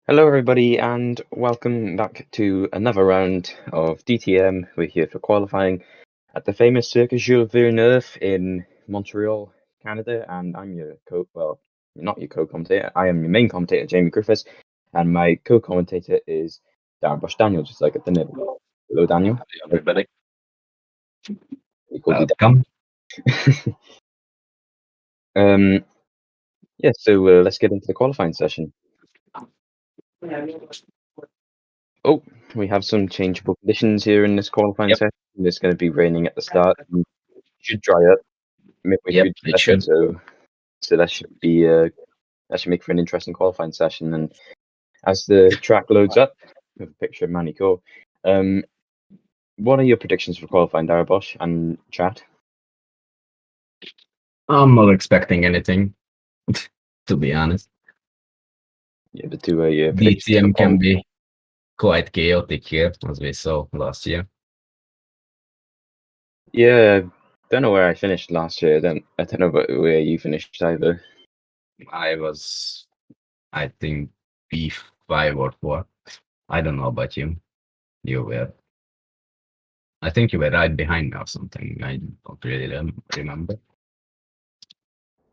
Hello, everybody, and welcome back to another round of DTM. We're here for qualifying at the famous Circuit Jules Villeneuve in Montreal, Canada, and I'm your not your co-commentator. I am your main commentator, Jamie Griffiths, and my co-commentator is Darren Bush Daniel, just like at the nibble. Hello, Daniel. Hi, everybody. We called you Welcome. Yeah, so let's get into the qualifying session. Oh, we have some changeable conditions here in this qualifying session. It's going to be raining at the start. It should dry up midway through the session, so that should be that should make for an interesting qualifying session. And as the track loads up, with a picture of Manico, what are your predictions for qualifying, Darabosh and chat? I'm not expecting anything, to be honest. Yeah, but do a DTM can be quite chaotic here, as we saw last year. Yeah, don't know where I finished last year. I don't know where you finished either. I was, I think, P5 or 4. I don't know about you. I think you were right behind me or something. I don't really remember.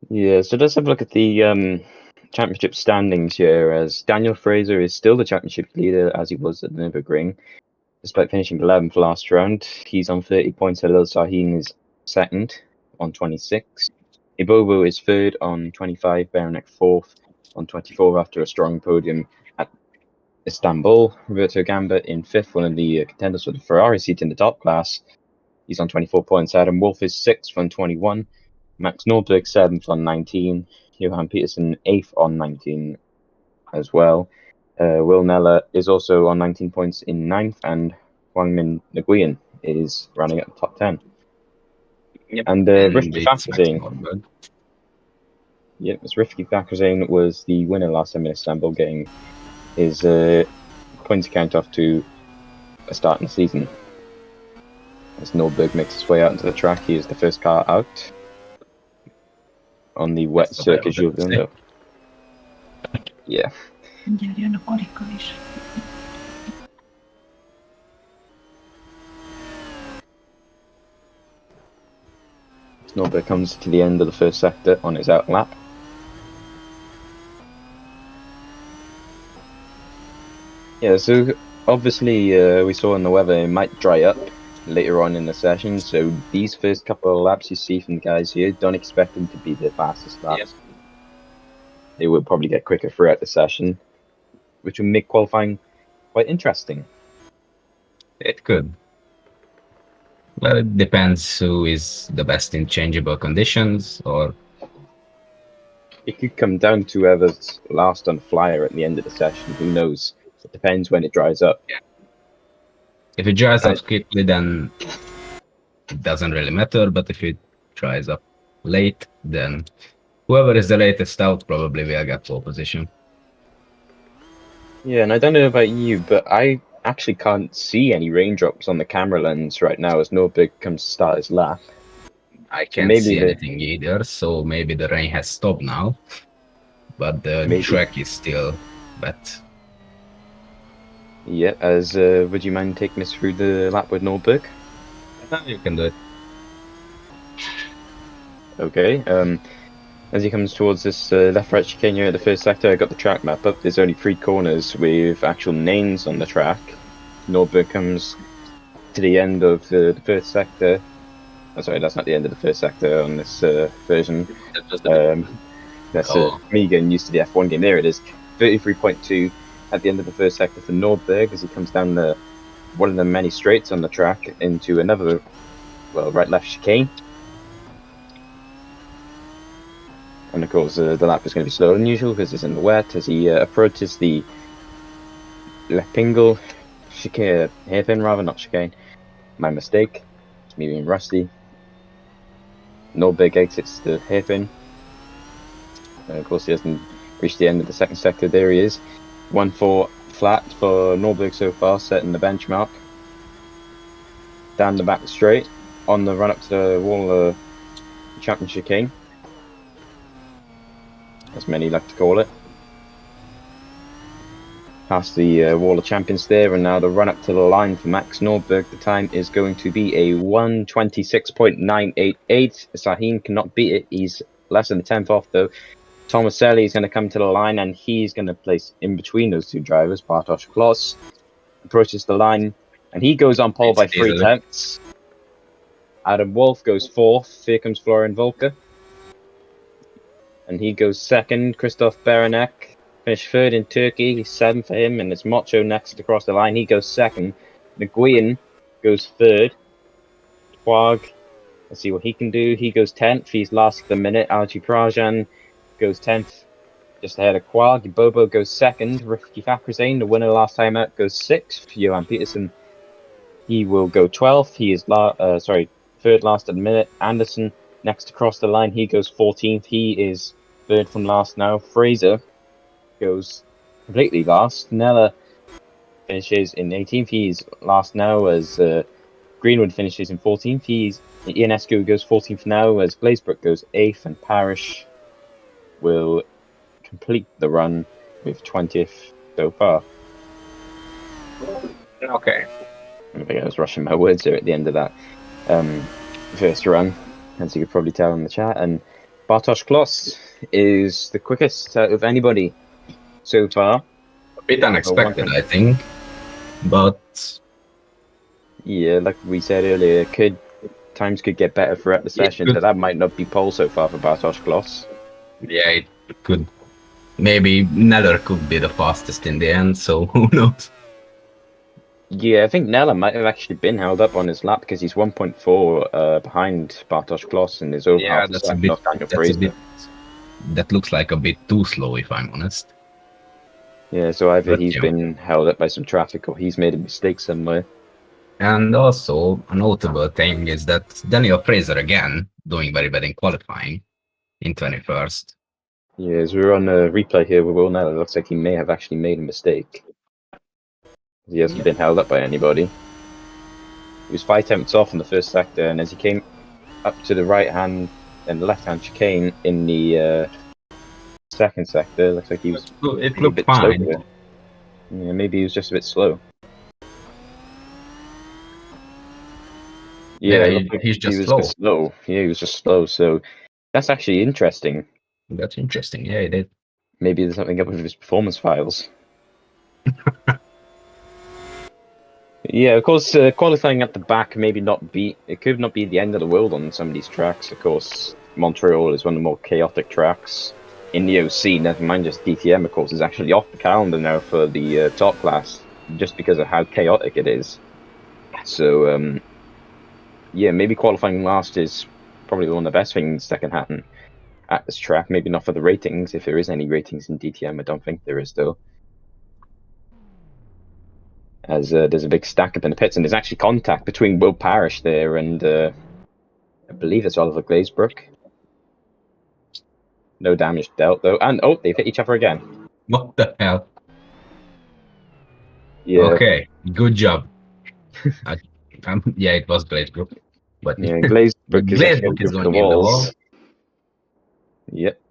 Yeah, so let's have a look at the championship standings here, as Daniel Fraser is still the championship leader as he was at the Nürburgring, despite finishing 11th last round. He's on 30 points. Adel Sahin is second on 26. Ibobo is third on 25. Beranek fourth on 24 after a strong podium at Istanbul. Roberto Gamba in fifth, one of the contenders for the Ferrari seat in the top class. He's on 24 points. Adam Wolf is sixth on 21. Max Nordberg seventh on 19. Johan Peterson eighth on 19 as well. Will Neller is also on 19 points in ninth, and Wang Min Nguyen is running at the top 10. Yep. And Rifki Fakhrizadeh. Yep, Rifki Fakhrizadeh was the winner last time in Istanbul, getting his points count off to a start in the season. As Nordberg makes his way out into the track, he is the first car out on the wet Circuit Jules Villeneuve. Yeah. Nordberg comes to the end of the first sector on his out lap. Yeah, so obviously we saw in the weather it might dry up later on in the session, so these first couple of laps you see from the guys here, don't expect them to be the fastest laps. Yep. They will probably get quicker throughout the session, which will make qualifying quite interesting. It could. Well, it depends who is the best in changeable conditions, or it could come down to whoever's last on flyer at the end of the session. Who knows? It depends when it dries up. Yeah. If it dries up quickly, then it doesn't really matter. But if it dries up late, then whoever is the latest out probably will get pole position. Yeah, and I don't know about you, but I actually can't see any raindrops on the camera lens right now as Nordberg comes to start his lap. I can't see anything either, so maybe the rain has stopped now, but the track is still wet. Yeah, as would you mind taking us through the lap with Nordberg? You can do it. Okay, as he comes towards this left-right chicane here at the first sector, I got the track map up. There's only 3 corners with actual names on the track. Nordberg comes to the end of the first sector. Oh, sorry, that's not the end of the first sector on this version. That's me getting used to the F1 game. There it is, 33.2 at the end of the first sector for Nordberg as he comes down one of the many straights on the track into another, right-left chicane. And of course, the lap is going to be slower than usual because it's in the wet as he approaches the Lepingle chicane, hairpin rather, not chicane. My mistake. It's me being rusty. Nordberg exits the hairpin. Of course, he hasn't reached the end of the second sector. There he is. 1-4 flat for Nordberg so far, setting the benchmark. Down the back straight on the run up to the wall of the championship chicane, as many like to call it. past the wall of champions there, and now the run up to the line for Max Nordberg. The time is going to be a 1:26.988. Sahin cannot beat it. He's less than a tenth off though. Tomaselli is going to come to the line, and he's going to place in between those two drivers. Bartosz Kloss approaches the line, and he goes on pole by 3 tenths. Adam Wolf goes fourth. Here comes Florian Volker, and he goes second. Christoph Beranek finished third in Turkey. He's 7th for him, and it's Mocho next across the line. He goes second. Nguyen goes third. Twag, let's see what he can do. He goes 10th. He's last at the minute. Algi Prajan goes 10th, just ahead of Quag. Bobo goes second. Rifki Fakhrizadeh, the winner last time out, goes 6th. Johan Peterson, he will go 12th. He is third last at the minute. Anderson next across the line. He goes 14th. He is third from last now. Fraser goes completely last. Nella finishes in 18th. He's last now as Greenwood finishes in 14th. Ionescu goes 14th now as Glazebrook goes 8th, and Parrish will complete the run with 20th so far. Okay. I think I was rushing my words there at the end of that first run, as you could probably tell in the chat. And Bartosz Kloss is the quickest out of anybody so far. A bit unexpected, I think. But yeah, like we said earlier, times could get better throughout the session, so that might not be pole so far for Bartosz Kloss. Yeah, it could. Maybe Neller could be the fastest in the end, so who knows? Yeah, I think Nella might have actually been held up on his lap because he's 1.4 behind Bartosz Kloss in his own half. That's a bit. That looks like a bit too slow, if I'm honest. Yeah, so either he's been held up by some traffic or he's made a mistake somewhere. And also, a notable thing is that Daniel Fraser again doing very bad in qualifying in 21st. Yeah, as we're on a replay here with Will Nella, it looks like he may have actually made a mistake. He hasn't been held up by anybody. He was 5 tenths off in the first sector, and as he came up to the right-hand and left-hand chicane in the second sector, it looks like he was a bit fine. Slow. Yeah, maybe he was just a bit slow. Yeah, he's just slow. Yeah, he was just slow. So that's actually interesting. That's interesting. Yeah, he did. Maybe there's something up with his performance files. Yeah, of course, qualifying at the back it could not be the end of the world on some of these tracks. Of course, Montreal is one of the more chaotic tracks in the OC. Never mind just DTM, of course, is actually off the calendar now for the top class, just because of how chaotic it is. So, yeah, maybe qualifying last is probably one of the best things that can happen at this track. Maybe not for the ratings, if there is any ratings in DTM. I don't think there is, though. As there's a big stack up in the pits, and there's actually contact between Will Parrish there and I believe it's Oliver Glazebrook. No damage dealt, though. And, oh, they've hit each other again. What the hell? Yeah. Okay, good job. Yeah, it was Glazebrook. But yeah, Glazebrook is going in the wall. Yep.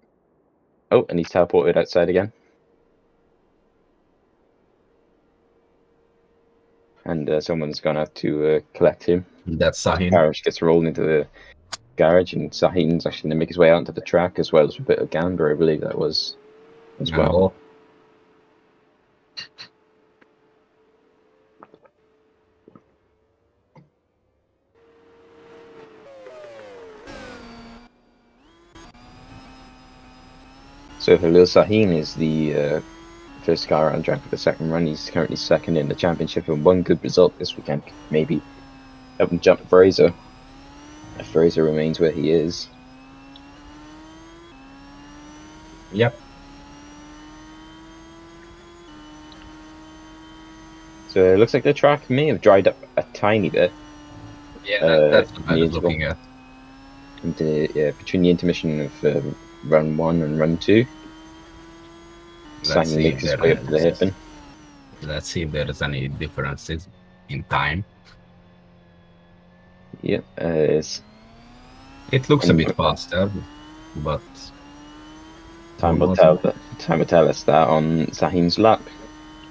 Oh, and he's teleported outside again. And someone's gone out to collect him. That's Sahin. Parrish gets rolled into the garage, and Sahin's actually going to make his way out onto the track, as well as a bit of Gamber, I believe that was, as well. So Halil Sahin is the first car on track for the second run. He's currently second in the championship, and one good result this weekend maybe help him jump Fraser if Fraser remains where he is. Yep. So it looks like the track may have dried up a tiny bit. Yeah, that's what I was looking at. And, between the intermission of run 1 and run 2. Let's see, makes his way up to the hairpin. Let's see if there is any differences in time. Yep, it looks a bit faster, but time will tell us that on Sahin's lap.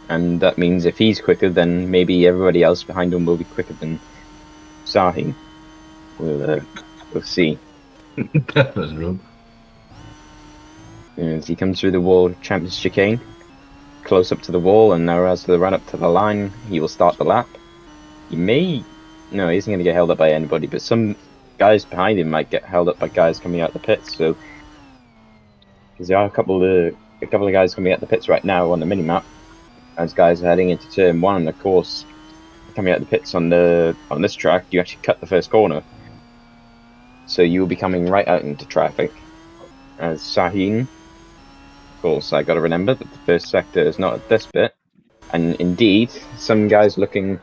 And that means if he's quicker, then maybe everybody else behind him will be quicker than Sahin. We'll see. That was rude. As he comes through the wall, Champions chicane, close up to the wall, and now as the run up to the line, he will start the lap. He may... No, he isn't going to get held up by anybody, but some guys behind him might get held up by guys coming out the pits, so... Because there are a couple of guys coming out the pits right now on the minimap, as guys are heading into turn 1, and of course, coming out the pits on this track, you actually cut the first corner. So you will be coming right out into traffic. As Sahin, of course, I got to remember that the first sector is not at this bit. And indeed, some guys looking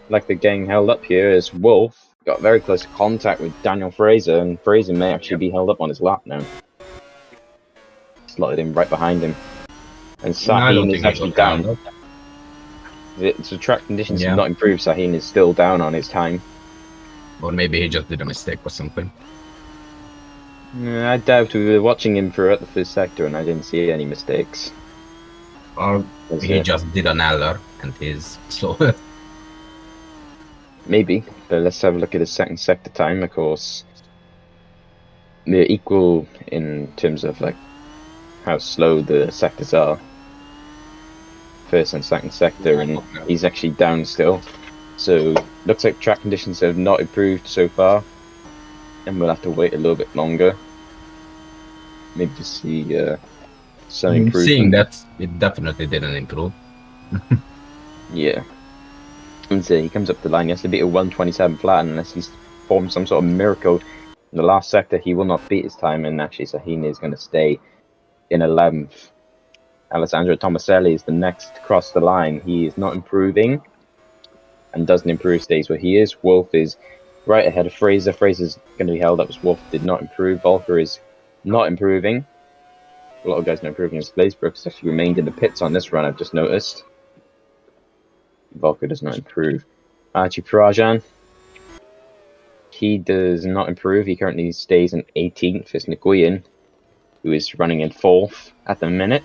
like they're getting held up here as Wolf got very close contact with Daniel Fraser, and Fraser may actually be held up on his lap now. Slotted him right behind him. And Sahin is actually down. The track conditions have not improved. Sahin is still down on his time. Or maybe he just did a mistake or something. I doubt. We were watching him throughout the first sector and I didn't see any mistakes. Or he just did an error and he's slower. Maybe, but let's have a look at his second sector time. Of course, they're equal in terms of like how slow the sectors are. First and second sector, and he's actually down still. So looks like track conditions have not improved so far, and we'll have to wait a little bit longer. Maybe to see some improvement. Seeing that, it definitely didn't improve. Yeah. And so he comes up the line, he has to beat a 127 flat, unless he's formed some sort of miracle in the last sector, he will not beat his time, and actually Sahin is going to stay in 11th. Alessandro Tomaselli is the next to cross the line. He is not improving, and doesn't improve, stays where he is. Wolf is right ahead of Fraser. Fraser's going to be held up as Wolf did not improve. Volker is not improving. A lot of guys not improving as Blaisbrooks actually remained in the pits on this run, I've just noticed. Volker does not improve. Archie Prajan, he does not improve. He currently stays in 18th. It's Nguyen, who is running in 4th at the minute.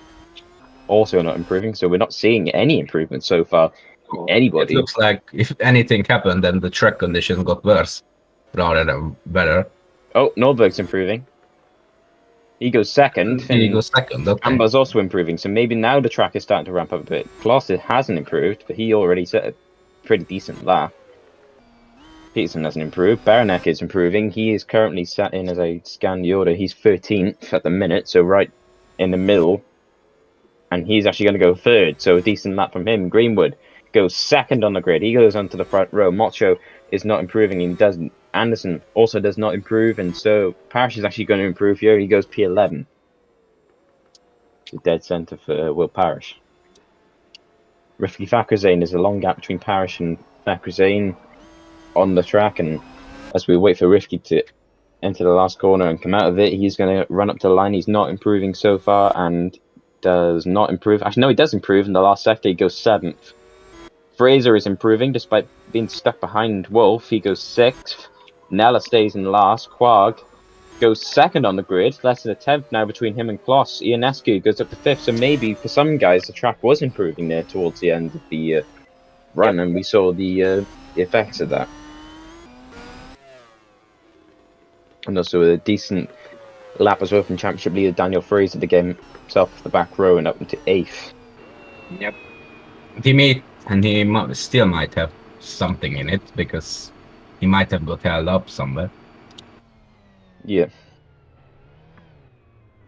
Also not improving, so we're not seeing any improvement so far from anybody. It looks like if anything happened, then the track condition got worse rather than better. Oh, Nordberg's improving. He goes second. He goes second, okay. Amber's also improving, so maybe now the track is starting to ramp up a bit. Kloss hasn't improved, but he already set a pretty decent lap. Peterson hasn't improved. Baranek is improving. He is currently sat in, as I scan the order, he's 13th at the minute, so right in the middle. And he's actually going to go 3rd, so a decent lap from him. Greenwood goes 2nd on the grid. He goes onto the front row. Mocho is not improving, and he doesn't. Anderson also does not improve, and so Parrish is actually going to improve here. He goes P11. The dead centre for Will Parrish. Rifki Fakhrizane, is a long gap between Parrish and Fakhrizane on the track, and as we wait for Rifki to enter the last corner and come out of it, he's going to run up to the line. He's not improving so far, and does not improve. Actually, no, he does improve in the last sector. He goes 7th. Fraser is improving despite being stuck behind Wolf. He goes 6th. Nella stays in last. Quag goes 2nd on the grid. Less than a 10th now between him and Kloss. Ionescu goes up to 5th. So maybe for some guys the track was improving there towards the end of the run, and we saw the effects of that. And also a decent lap as well from Championship leader Daniel Fraser to get himself off the back row and up into 8th. Yep. He still might have something in it, because he might have got held up somewhere. Yeah.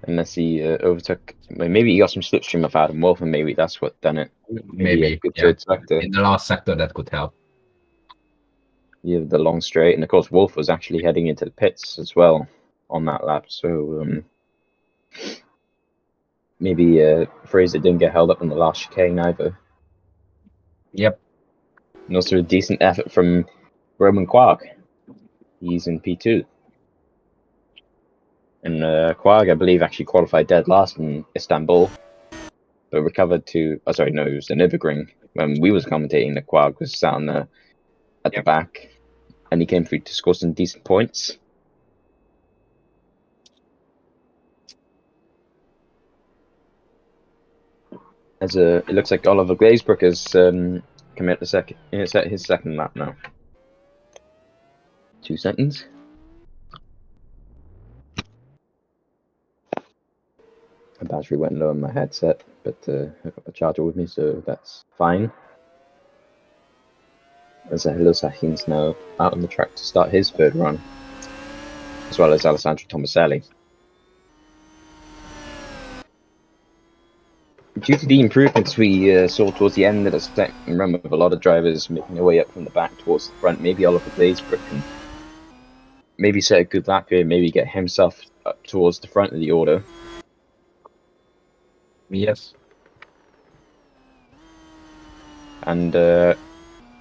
Unless he overtook... Maybe he got some slipstream of Adam Wolf, and maybe that's what done it. Maybe good yeah. third sector. In the last sector, that could help. Yeah, the long straight. And of course, Wolf was actually heading into the pits as well on that lap. So maybe Fraser didn't get held up in the last chicane either. Yep. And also a decent effort from Roman Quag. He's in P2. And Quag, I believe, actually qualified dead last in Istanbul, but recovered to... Oh, sorry, no, it was the Nürburgring. When we was commentating, the Quag was sat on at the back, and he came through to score some decent points. It looks like Oliver Glazebrook has come out his second lap now. 2 seconds. My battery went low on my headset, but I've got the charger with me, so that's fine. As Helio Sahin's now out on the track to start his third run, as well as Alessandro Tomaselli. Due to the improvements we saw towards the end of the second run, with a lot of drivers making their way up from the back towards the front, maybe Oliver Glazebrook can maybe set a good lap here, maybe get himself up towards the front of the order. Yes. And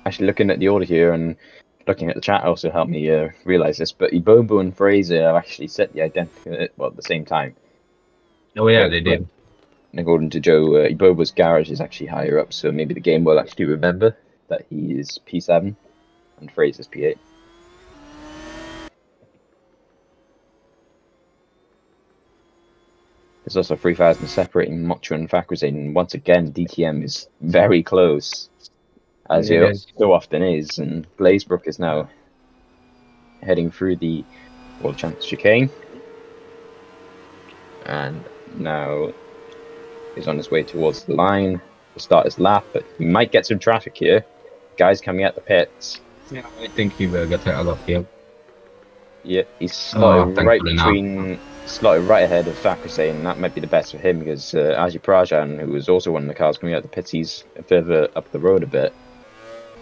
actually looking at the order here and looking at the chat also helped me realize this, but Ibobo and Fraser have actually set the identical, well, at the same time. Oh yeah, they did. According to Joe, Ibobo's garage is actually higher up, so maybe the game will actually remember that he is P7 and Fraser's P8. There's also 3,000 separating Montreal and Facrazane, and once again, DTM is very close, as it so often is, and Glazebrook is now heading through the World Champs chicane, and now he's on his way towards the line to start his lap, but he might get some traffic here. Guys coming out the pits. Yeah, I think he will get out of here. Yeah, he's slotted right ahead of Facrazane, and that might be the best for him because Aji Prajan, who was also one of the cars coming out the pits, he's further up the road a bit.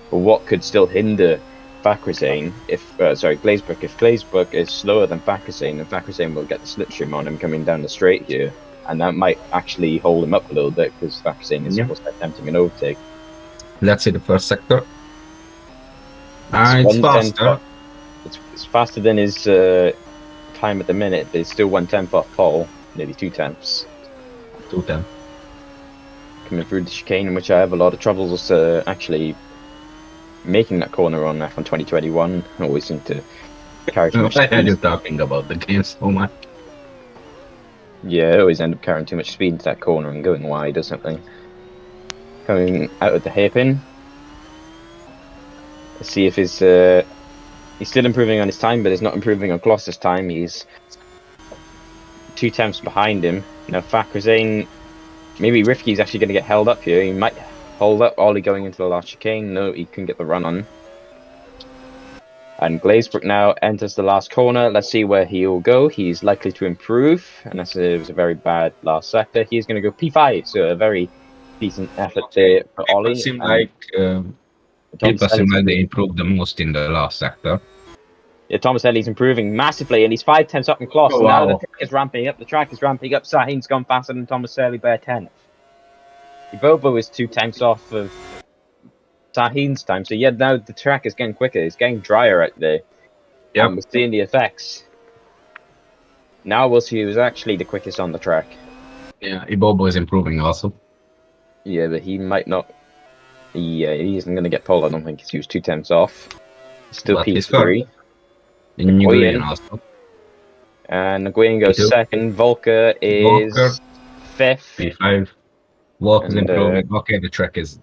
But what could still hinder Facrazane Glazebrook, if Glazebrook is slower than Facrazane, then Facrazane will get the slipstream on him coming down the straight here, and that might actually hold him up a little bit because Facrazane is almost attempting an overtake. Let's see the first sector. It's faster. It's faster than his time at the minute, but it's still 1/10 off pole, nearly 2/10. 2:10. Coming through the chicane, in which I have a lot of troubles actually making that corner on F1 2021. I always seem to carry too much speed. I you're talking about the game so much. Yeah, I always end up carrying too much speed into that corner and going wide or something. Coming out of the hairpin. Let's see if he's still improving on his time, but he's not improving on Gloster's time. He's 2/10 behind him. Now Facrazane, maybe Rifki's actually going to get held up here. He might hold up Ollie going into the last chicane. No, he couldn't get the run on. And Glazebrook now enters the last corner. Let's see where he'll go. He's likely to improve, unless it was a very bad last sector. He's going to go P5, so a very decent effort there for Ollie. It seemed like they improved the most in the last sector. Yeah, Tomaselli's improving massively, and he's 5/10 up in Kloss. Oh, so wow. now the track is ramping up. Sahin's gone faster than Tomaselli by a 10th. Ibobo is 2/10 off of Sahin's time. So yeah, now the track is getting quicker. It's getting drier out there. Yeah, we're seeing the effects. Now we'll see who's actually the quickest on the track. Yeah, Ibobo is improving also. Yeah, but he might not. Yeah, he isn't going to get pole. I don't think he was 2/10 off. Still P3. Nguyen also. And Nguyen goes P2. second. Volker is 5th. P5. Volker's improving. Okay, the track is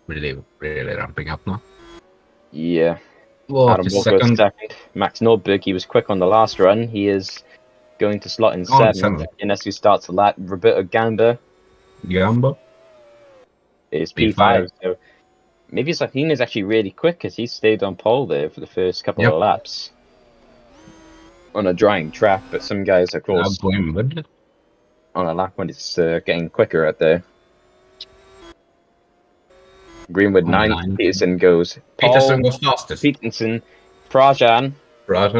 really ramping up now. Yeah. Adam Walker second. Max Nordberg, he was quick on the last run. He is going to slot in 7th unless he starts a lap. Roberto Gamba is P5. So maybe Sahin is actually really quick because he stayed on pole there for the first couple of laps on a drying track. But some guys, of course, on a lap when it's getting quicker out there. Greenwood 9th. Peterson goes pole. Peterson goes fastest. Peterson. Prajan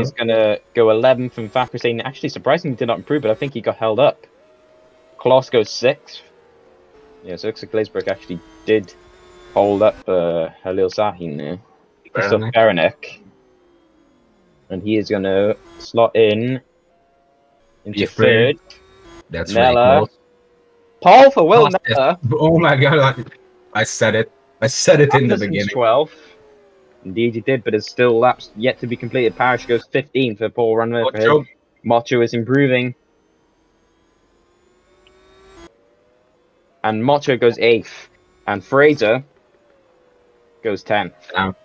is going to go 11th from Facrazane. Actually, surprisingly, did not improve, but I think he got held up. Kloss goes 6th. Yeah, so Glazebrook actually did hold up Halil Sahin there. So Beranek. And he is going to slot into 3rd. That's Nella. Really close. Paul for Will Nella. Oh my god, I said it. I said it in the beginning. 12th. Indeed, he did, but it's still laps yet to be completed. Parrish goes 15th for Paul Runner. Mocho is improving. and Mocho goes 8th, and Fraser goes 10th.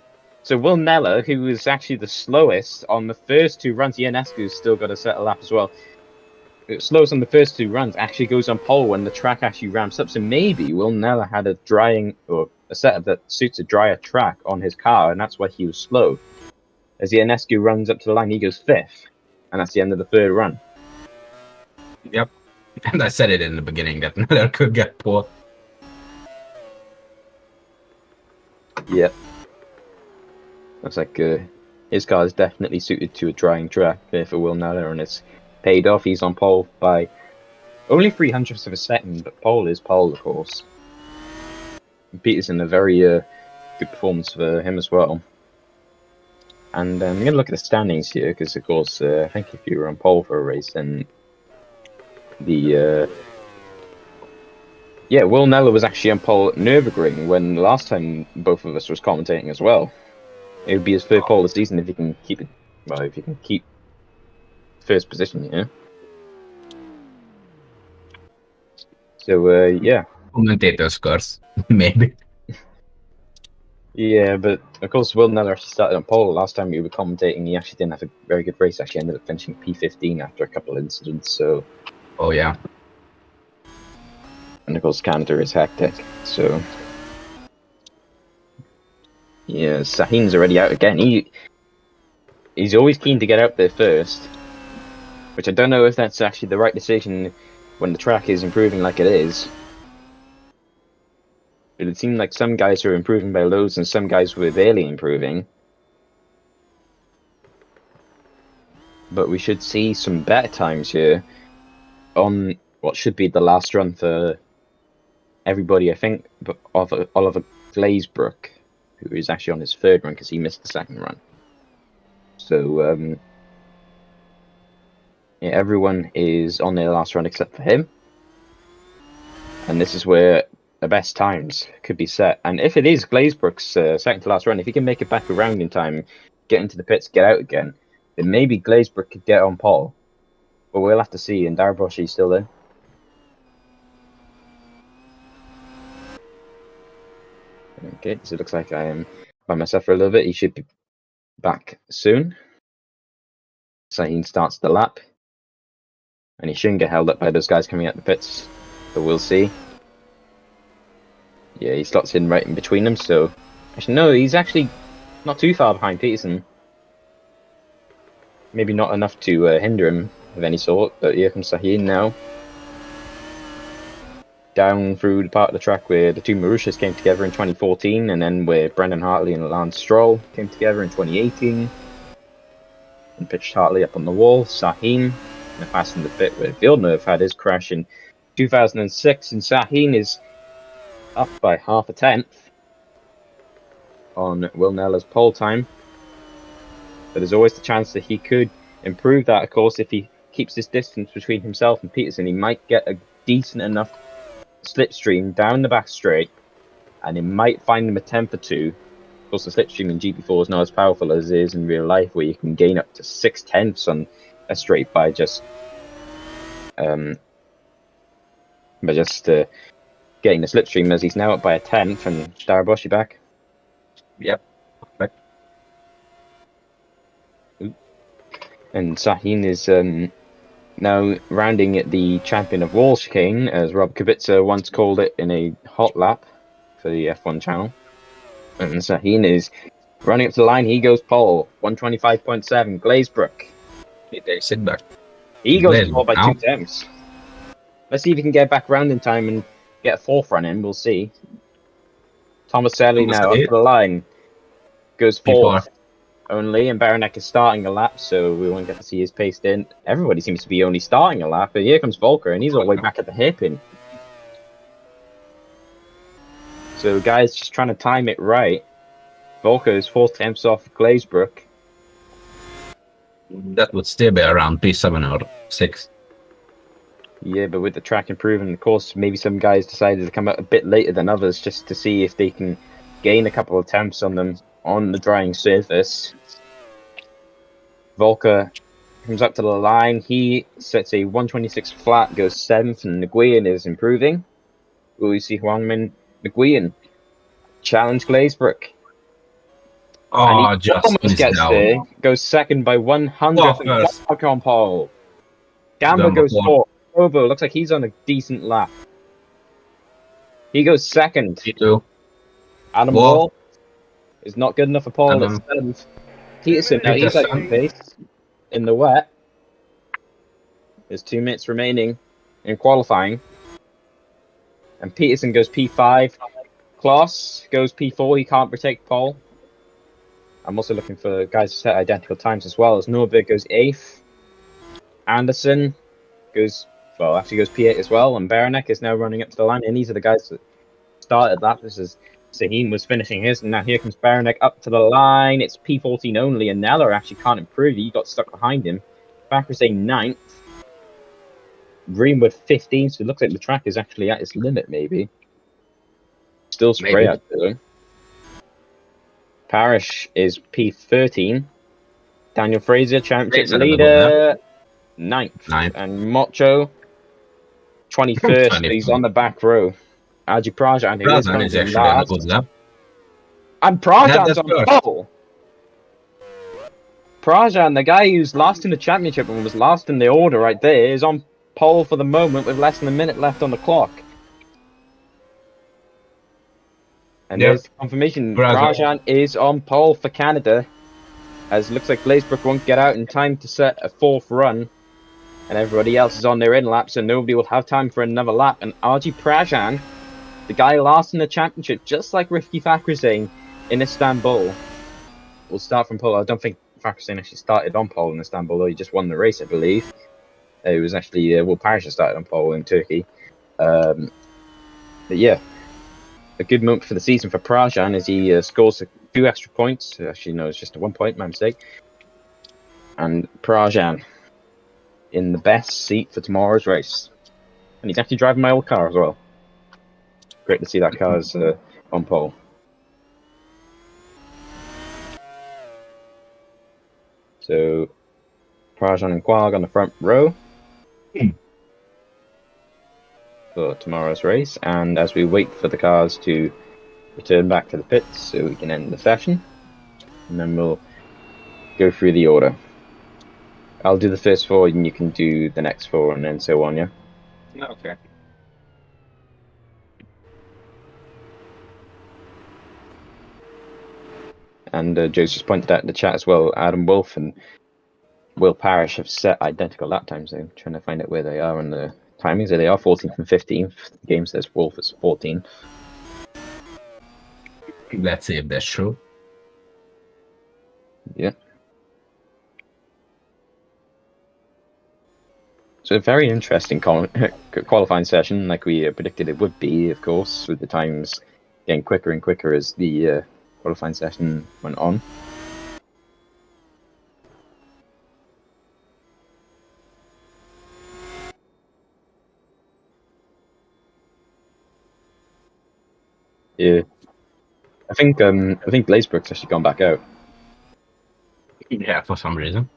So Will Neller, who was actually the slowest on the first 2 runs, Ionescu's still got to set a lap as well. Slowest on the first 2 runs actually goes on pole when the track actually ramps up. So maybe Will Neller had a drying or a setup that suits a drier track on his car, and that's why he was slow. As Ionescu runs up to the line, he goes 5th, and that's the end of the 3rd run. Yep, and I said it in the beginning that Neller could get poor. Yep. Looks like his car is definitely suited to a drying track for Will Neller, and it's paid off. He's on pole by only 0.03 of a second, but pole is pole, of course. Peterson, a very good performance for him as well. And I'm going to look at the standings here, because, of course, I think if you were on pole for a race, then the... Yeah, Will Neller was actually on pole at Nürburgring when last time both of us was commentating as well. It would be his 3rd pole of the season if he can keep it. Well, if he can keep first position, you know. So yeah. Commentator's curse, maybe. Yeah, but of course Will Neller actually started on pole. Last time we were commentating, he actually didn't have a very good race. Actually ended up finishing P15 after a couple of incidents. So. Oh yeah. And of course Canada is hectic. So. Yeah, Sahin's already out again. He's always keen to get out there first, which I don't know if that's actually the right decision when the track is improving like it is. But it seemed like some guys were improving by loads and some guys were barely improving. But we should see some better times here on what should be the last run for everybody, I think, but Oliver Glazebrook, who is actually on his 3rd run because he missed the 2nd run. So, yeah, everyone is on their last run except for him. And this is where the best times could be set. And if it is Glazebrook's 2nd to last run, if he can make it back around in time, get into the pits, get out again, then maybe Glazebrook could get on pole. But we'll have to see. And Daraboshi's still there. Okay, so it looks like I am by myself for a little bit. He should be back soon. Sahin starts the lap. And he shouldn't get held up by those guys coming out the pits. But we'll see. Yeah, he slots in right in between them, so... Actually, no, he's actually not too far behind Peterson. Maybe not enough to hinder him of any sort, but here comes Sahin now. Down through the part of the track where the 2 Marushas came together in 2014, and then where Brendan Hartley and Lance Stroll came together in 2018. And pitched Hartley up on the wall. Sahin, in a fast in the pit where Villeneuve had his crash in 2006, and Sahin is up by 0.5 tenth on Will Neller's pole time. But there's always the chance that he could improve that, of course, if he keeps this distance between himself and Peterson. He might get a decent enough slipstream down the back straight, and he might find him a tenth or 2. Of course, the slipstream in GP4 is not as powerful as it is in real life, where you can gain up to 6 tenths on a straight by just getting the slipstream, as he's now up by a 10th, and Daraboshi back. Yep. Back. And Sahin is now rounding at the champion of wall chicane, as Rob Kubica once called it in a hot lap for the F1 channel. And Sahin is running up to the line. He goes pole, 125.7. Glazebrook. They sit back. He goes pole by 2 tenths. Let's see if he can get back around in time and get a 4th run in. We'll see. Thomas Selly now up to the line. Goes 4th only, and Baranek is starting a lap, so we won't get to see his pace in. Everybody seems to be only starting a lap, but here comes Volker, and he's all the way back at the hairpin. So guys, just trying to time it right. Volker is 4 tenths off Glazebrook. That would still be around P7 or 6. Yeah, but with the track improving, of course, maybe some guys decided to come out a bit later than others just to see if they can gain a couple of tenths on them on the drying surface. Volker comes up to the line. He sets a 126 flat, goes 7th, and Nguyen is improving. Will we see Huangmin McGuian challenge Glazebrook? And Oh, he just almost missed gets out. there, goes second by 100th Well, first. on pole. Gamba Gamba goes fourth. fourth. Bobo looks like he's on a decent lap. He goes second. P2. Adam Wall. Wall is not good enough for Paul at Adam. 7th. Peterson, now he's out of pace in the wet. There's 2 minutes remaining in qualifying. And Peterson goes P5. Klaus goes P4. He can't protect Paul. I'm also looking for guys to set identical times as well. As Norberg goes 8th. Anderson goes P8 as well. And Baranek is now running up to the line. And these are the guys that started that. This is Sahim was finishing his. And now here comes Baranek up to the line. It's P14 only. And Neller actually can't improve. He got stuck behind him. Bakrisay 9th. Greenwood 15th. So it looks like the track is actually at its limit, maybe. Still spray out there. Parrish is P13. Daniel Fraser, championship leader, 9th. And Mocho, 21st. He's on the back row. Aji Prajan, who is currently last. And Prajan's on pole. Prajan, the guy who's last in the championship and was last in the order right there, is on pole for the moment with less than a minute left on the clock. And there's confirmation. Prajan is on pole for Canada. As it looks like Glazebrook won't get out in time to set a 4th run. And everybody else is on their in lap, so nobody will have time for another lap. And Aji Prajan, the guy last in the championship, just like Rifki Fakhrizadeh in Istanbul, will start from pole. I don't think Fakhrizadeh actually started on pole in Istanbul, though he just won the race, I believe. It was actually, Parrish started on pole in Turkey. But yeah, a good moment for the season for Prajan as he scores a few extra points. Actually, no, it's just a 1 point, my mistake. And Prajan in the best seat for tomorrow's race. And he's actually driving my old car as well. Great to see that car's on pole. So, Prajan and Quag on the front row for tomorrow's race. And as we wait for the cars to return back to the pits so we can end the session, and then we'll go through the order. I'll do the first 4 and you can do the next 4 and then so on, yeah? Okay. And Joe's just pointed out in the chat as well, Adam Wolf and Will Parrish have set identical lap times. I'm trying to find out where they are on the timings. There they are, 14th and 15th. The game says Wolf is 14. Let's see if that's true. Yeah. So a very interesting qualifying session, like we predicted it would be, of course, with the times getting quicker and quicker as the qualifying session went on. Yeah, I think Glazebrook's actually gone back out. Yeah, for some reason.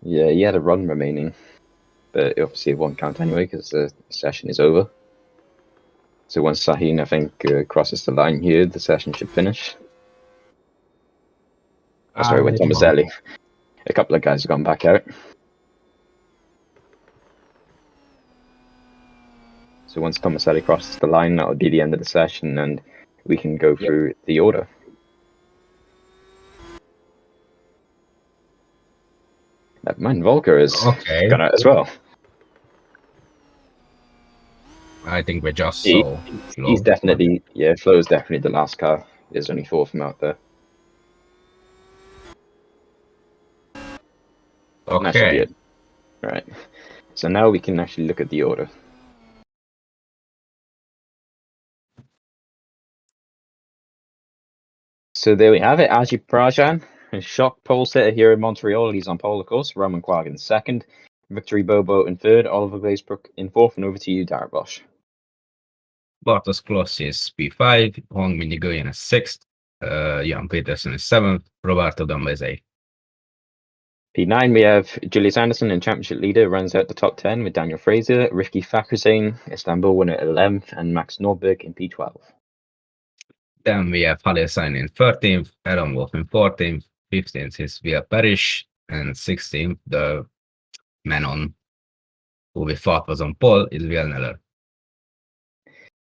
Yeah, he had a run remaining, but obviously it won't count anyway because the session is over. So once Sahin, I think, crosses the line here, the session should finish. Oh, sorry, when Tomaselli. A couple of guys have gone back out. So once Tomaselli crosses the line, that'll be the end of the session, and we can go through the order. Never mind, Volker is gone out as well. I think we're just so slow. He's definitely, Flo is definitely the last car. There's only 4 from out there. Okay. Right. So now we can actually look at the order. So there we have it. Aji Prajan, a shock pole sitter here in Montreal. He's on pole, of course. Roman Quag in 2nd. Victory Bobo in 3rd. Oliver Glazebrook in 4th. And over to you, Darragh Bosch. Bartosz Kloss is P5. Hong Minigoyen is 6th. Jan Peterson is 7th. Roberto Damba is 8th. P9, we have Julius Anderson and championship leader runs out the top 10 with Daniel Fraser, Rifki Fakhrizadeh, Istanbul winner at 11th, and Max Norberg in P12. Then we have Halil Sain in 13th, Aaron Wolf in 14th, 15th is Via Parrish, and 16th, the man on who we thought was on pole, is Vilneller.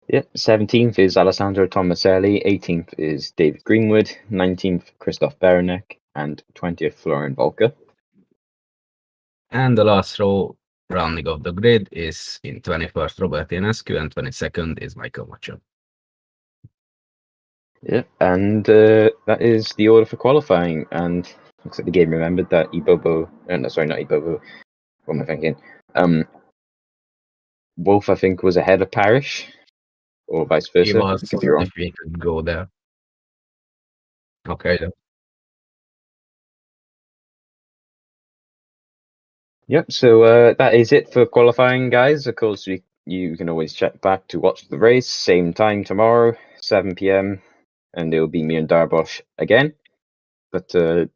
Yep, 17th is Alessandro Tomaselli, 18th is David Greenwood, 19th Christoph Beranek, and 20th Florian Volker. And the last row rounding of the grid is in 21st Robert Ionescu and 22nd is Michael Macho. Yeah, and that is the order for qualifying. And looks like the game remembered that Ibobo, no, sorry, not Ibobo. What am I thinking? Wolf, I think, was ahead of Parrish, or vice versa. He was, Could be wrong. if we could go there. Okay. Then. Yep. So that is it for qualifying, guys. Of course, you can always check back to watch the race. Same time tomorrow, 7 p.m. And it'll be me and Darbosh again. But for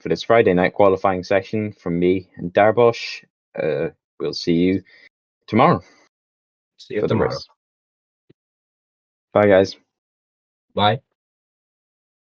this Friday night qualifying session from me and Darbosh, we'll see you tomorrow. See you tomorrow. Bye, guys. Bye.